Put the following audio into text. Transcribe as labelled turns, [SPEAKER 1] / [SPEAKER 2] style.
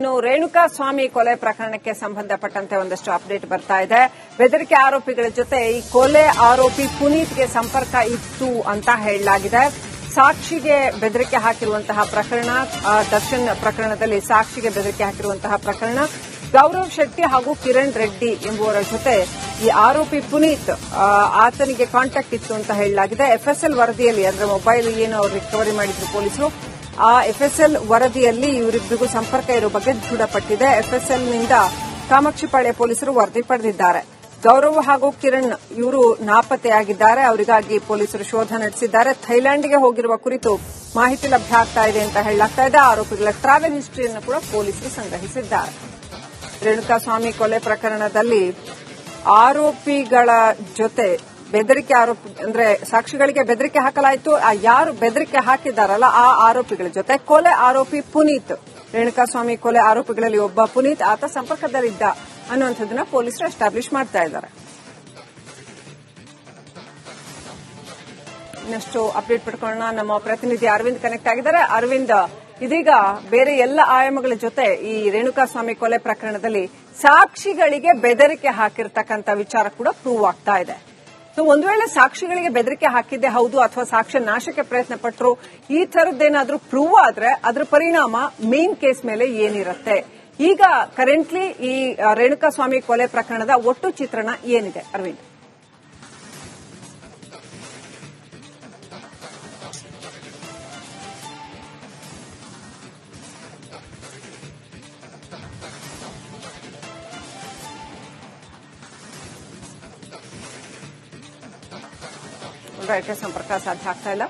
[SPEAKER 1] ಇನ್ನು ರೇಣುಕಾ ಸ್ವಾಮಿ ಕೊಲೆ ಪ್ರಕರಣಕ್ಕೆ ಸಂಬಂಧಪಟ್ಟಂತೆ ಒಂದಷ್ಟು ಅಪ್ಡೇಟ್ ಬರ್ತಾ ಇದೆ. ಬೆದರಿಕೆ ಆರೋಪಿಗಳ ಜೊತೆ ಈ ಕೊಲೆ ಆರೋಪಿ ಪುನೀತ್ಗೆ ಸಂಪರ್ಕ ಇತ್ತು ಅಂತ ಹೇಳಲಾಗಿದೆ. ಸಾಕ್ಷಿಗೆ ಬೆದರಿಕೆ ಹಾಕಿರುವಂತಹ ಪ್ರಕರಣ, ದರ್ಶನ್ ಪ್ರಕರಣದಲ್ಲಿ ಸಾಕ್ಷಿಗೆ ಬೆದರಿಕೆ ಹಾಕಿರುವಂತಹ ಪ್ರಕರಣ, ಗೌರವ್ ಶೆಟ್ಟಿ ಹಾಗೂ ಕಿರಣ್ ರೆಡ್ಡಿ ಎಂಬುವರ ಜೊತೆ ಈ ಆರೋಪಿ ಪುನೀತ್ ಆತನಿಗೆ ಕಾಂಟ್ಯಾಕ್ಟ್ ಇತ್ತು ಅಂತ ಹೇಳಲಾಗಿದೆ. ಎಫ್ಎಸ್ಎಲ್ ವರದಿಯಲ್ಲಿ ಅಂದ್ರೆ ಮೊಬೈಲ್ ಏನು ಅವರು ರಿಕವರಿ ಮಾಡಿದ್ರು ಪೊಲೀಸರು, ಆ ಎಫ್ಎಸ್ಎಲ್ ವರದಿಯಲ್ಲಿ ಇವರಿಬ್ಬರಿಗೂ ಸಂಪರ್ಕ ಇರೋ ಬಗ್ಗೆ ದೃಢಪಟ್ಟಿದೆ. ಎಫ್ಎಸ್ಎಲ್ನಿಂದ ಕಾಮಾಕ್ಷಿಪಾಳ್ಯ ಪೊಲೀಸರು ವರದಿ ಪಡೆದಿದ್ದಾರೆ. ಗೌರವ್ ಹಾಗೂ ಕಿರಣ್ ಇವರು ನಾಪತ್ತೆಯಾಗಿದ್ದಾರೆ. ಅವರಿಗಾಗಿ ಪೊಲೀಸರು ಶೋಧ ನಡೆಸಿದ್ದಾರೆ. ಥೈಲ್ಯಾಂಡ್ಗೆ ಹೋಗಿರುವ ಕುರಿತು ಮಾಹಿತಿ ಲಭ್ಯ ಆಗ್ತಾ ಇದೆ ಅಂತ ಹೇಳಲಾಗ್ತಾ ಇದೆ. ಆರೋಪಿಗಳ ಟ್ರಾವೆಲ್ ಹಿಸ್ಟರಿಯನ್ನು ಕೂಡ ಪೊಲೀಸರು ಸಂಗ್ರಹಿಸಿದ್ದಾರೆ. ರೇಣುಕಾಸ್ವಾಮಿ ಕೊಲೆ ಪ್ರಕರಣದಲ್ಲಿ ಆರೋಪಿಗಳ ಜೊತೆ ಬೆದರಿಕೆ ಅಂದ್ರೆ ಸಾಕ್ಷಿಗಳಿಗೆ ಬೆದರಿಕೆ ಹಾಕಲಾಯಿತು. ಯಾರು ಬೆದರಿಕೆ ಹಾಕಿದ್ದಾರಲ್ಲ ಆ ಆರೋಪಿಗಳ ಜೊತೆ ಕೊಲೆ ಆರೋಪಿ ಪುನೀತ್, ರೇಣುಕಾಸ್ವಾಮಿ ಕೊಲೆ ಆರೋಪಿಗಳಲ್ಲಿ ಒಬ್ಬ ಪುನೀತ್, ಆತ ಸಂಪರ್ಕದಲ್ಲಿದ್ದ ಅನ್ನುವಂಥದ್ದನ್ನ ಪೊಲೀಸರು ಎಸ್ಟಾಬ್ಲಿಷ್ ಮಾಡ್ತಾ ಇದ್ದಾರೆ. ಇನ್ನಷ್ಟು ಅಪ್ಡೇಟ್ ಪಡ್ಕೊಳ್ಳೋಣ. ನಮ್ಮ ಪ್ರತಿನಿಧಿ ಅರವಿಂದ್ ಕನೆಕ್ಟ್ ಆಗಿದ್ದಾರೆ. ಅರವಿಂದ್, ಇದೀಗ ಬೇರೆ ಎಲ್ಲ ಆಯಾಮಗಳ ಜೊತೆ ಈ ರೇಣುಕಾಸ್ವಾಮಿ ಕೊಲೆ ಪ್ರಕರಣದಲ್ಲಿ ಸಾಕ್ಷಿಗಳಿಗೆ ಬೆದರಿಕೆ ಹಾಕಿರ್ತಕ್ಕಂಥ ವಿಚಾರ ಕೂಡ ಪ್ರೂವ್ ಆಗ್ತಾ ಇದೆ. ಸೊ ಒಂದು ವೇಳೆ ಸಾಕ್ಷಿಗಳಿಗೆ ಬೆದರಿಕೆ ಹಾಕಿದ್ದೆ ಹೌದು ಅಥವಾ ಸಾಕ್ಷ್ಯ ನಾಶಕ್ಕೆ ಪ್ರಯತ್ನ ಪಟ್ಟರು, ಈ ಥರದ್ದೇನಾದ್ರೂ ಪ್ರೂವ್ ಆದ್ರೆ ಅದರ ಪರಿಣಾಮ ಮೇನ್ ಕೇಸ್ ಮೇಲೆ ಏನಿರುತ್ತೆ? ಈಗ ಕರೆಂಟ್ಲಿ ಈ ರೇಣುಕಾಸ್ವಾಮಿ ಕೊಲೆ ಪ್ರಕರಣದ ಒಟ್ಟು ಚಿತ್ರಣ ಏನಿದೆ ಅರವಿಂದ್? ರೈಟ್, ಸಂಪರ್ಕ ಸಾಧ್ಯ ಆಗ್ತಾ ಇಲ್ಲ.